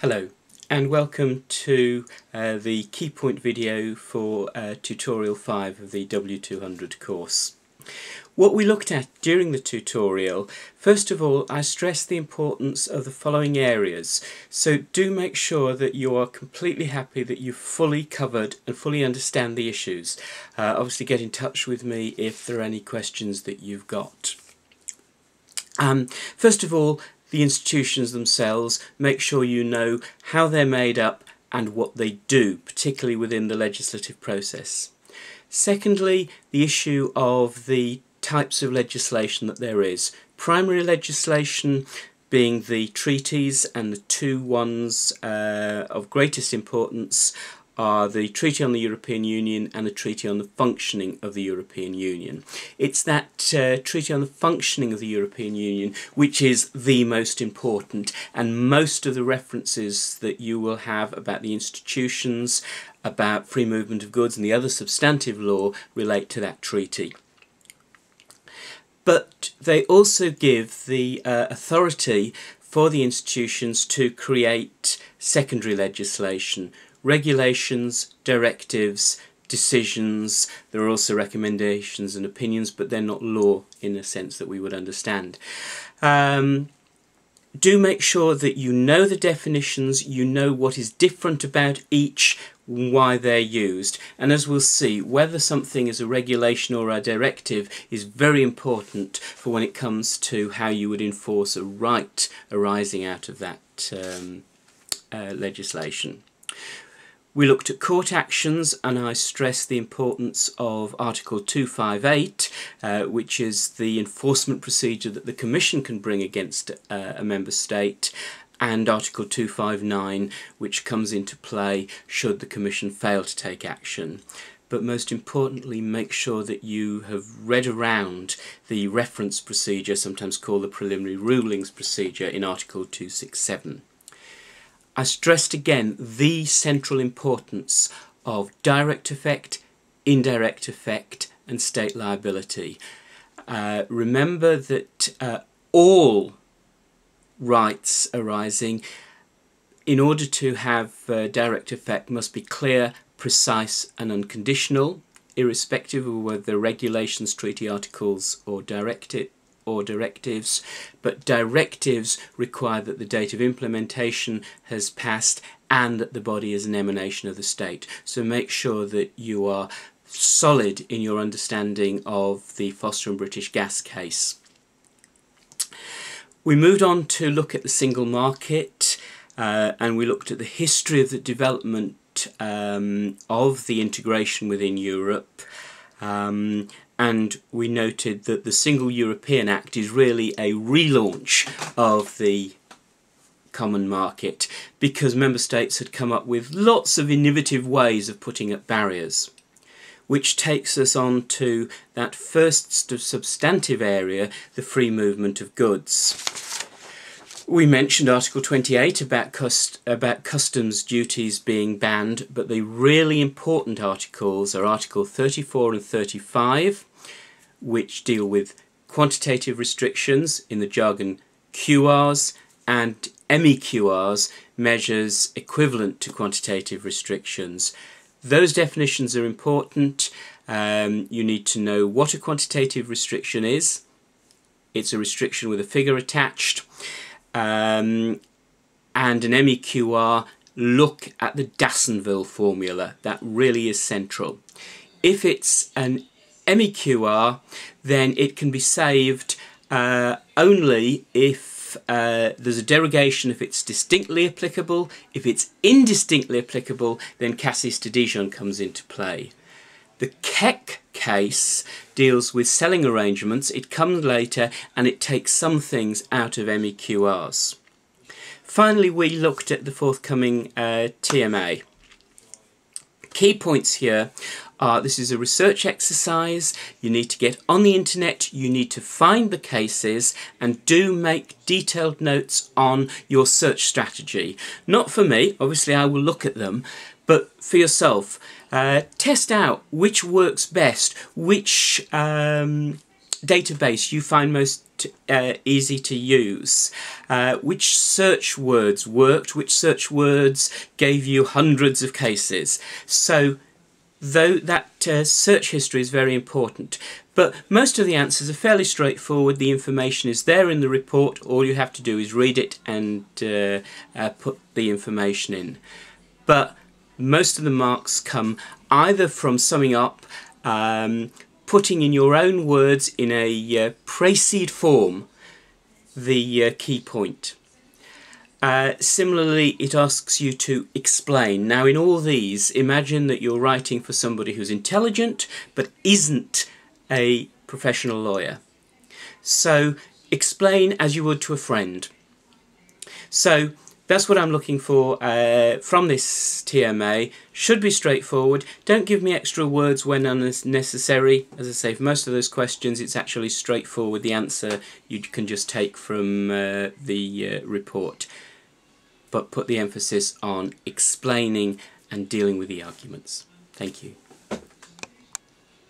Hello and welcome to the key point video for tutorial 5 of the W200 course. What we looked at during the tutorial, first of all, I stressed the importance of the following areas. So do make sure that you are completely happy that you've fully covered and fully understand the issues. Obviously get in touch with me if there are any questions that you've got. First of all, the institutions themselves, make sure you know how they're made up and what they do, particularly within the legislative process. Secondly, the issue of the types of legislation that there is. Primary legislation being the treaties, and the two ones of greatest importance are the Treaty on the European Union and the Treaty on the Functioning of the European Union. It's that Treaty on the Functioning of the European Union which is the most important, and most of the references that you will have about the institutions, about free movement of goods and the other substantive law relate to that treaty. But they also give the authority for the institutions to create secondary legislation, regulations, directives, decisions. There are also recommendations and opinions, but they're not law in a sense that we would understand. Do make sure that you know the definitions, you know what is different about each, why they're used, and as we'll see, whether something is a regulation or a directive is very important for when it comes to how you would enforce a right arising out of that legislation. We looked at court actions, and I stressed the importance of Article 258, which is the enforcement procedure that the Commission can bring against a member state, and Article 259, which comes into play should the Commission fail to take action. But most importantly, make sure that you have read around the reference procedure, sometimes called the preliminary rulings procedure, in Article 267. I stressed again the central importance of direct effect, indirect effect and state liability. Remember that all rights arising, in order to have direct effect, must be clear, precise and unconditional, irrespective of whether regulations, treaty articles or directives, but directives require that the date of implementation has passed and that the body is an emanation of the state. So make sure that you are solid in your understanding of the Foster and British Gas case. We moved on to look at the single market, and we looked at the history of the development of the integration within Europe. And we noted that the Single European Act is really a relaunch of the common market, because member states had come up with lots of innovative ways of putting up barriers, which takes us on to that first substantive area, the free movement of goods. We mentioned Article 28 about customs duties being banned, but the really important articles are Article 34 and 35, which deal with quantitative restrictions, in the jargon QRs, and MEQRs, measures equivalent to quantitative restrictions. Those definitions are important. You need to know what a quantitative restriction is. It's a restriction with a figure attached. And an MEQR, look at the Dassenville formula. That really is central. If it's an MEQR, then it can be saved only if there's a derogation, if it's distinctly applicable. If it's indistinctly applicable, then Cassis de Dijon comes into play. The Keck case deals with selling arrangements. It comes later and it takes some things out of MEQRs. Finally, we looked at the forthcoming TMA. Key points here are, this is a research exercise. You need to get on the internet, you need to find the cases, and do make detailed notes on your search strategy. Not for me, obviously I will look at them, but for yourself. Test out which works best, which database you find most easy to use, which search words worked, which search words gave you hundreds of cases. So though that search history is very important, but most of the answers are fairly straightforward. The information is there in the report. All you have to do is read it and put the information in. But most of the marks come either from summing up, putting in your own words in a précis form the key point. Similarly, it asks you to explain. Now, in all these, imagine that you're writing for somebody who's intelligent but isn't a professional lawyer. So explain as you would to a friend. So that's what I'm looking for from this TMA. Should be straightforward. Don't give me extra words when unnecessary. As I say, for most of those questions, it's actually straightforward. The answer you can just take from the report. But put the emphasis on explaining and dealing with the arguments. Thank you.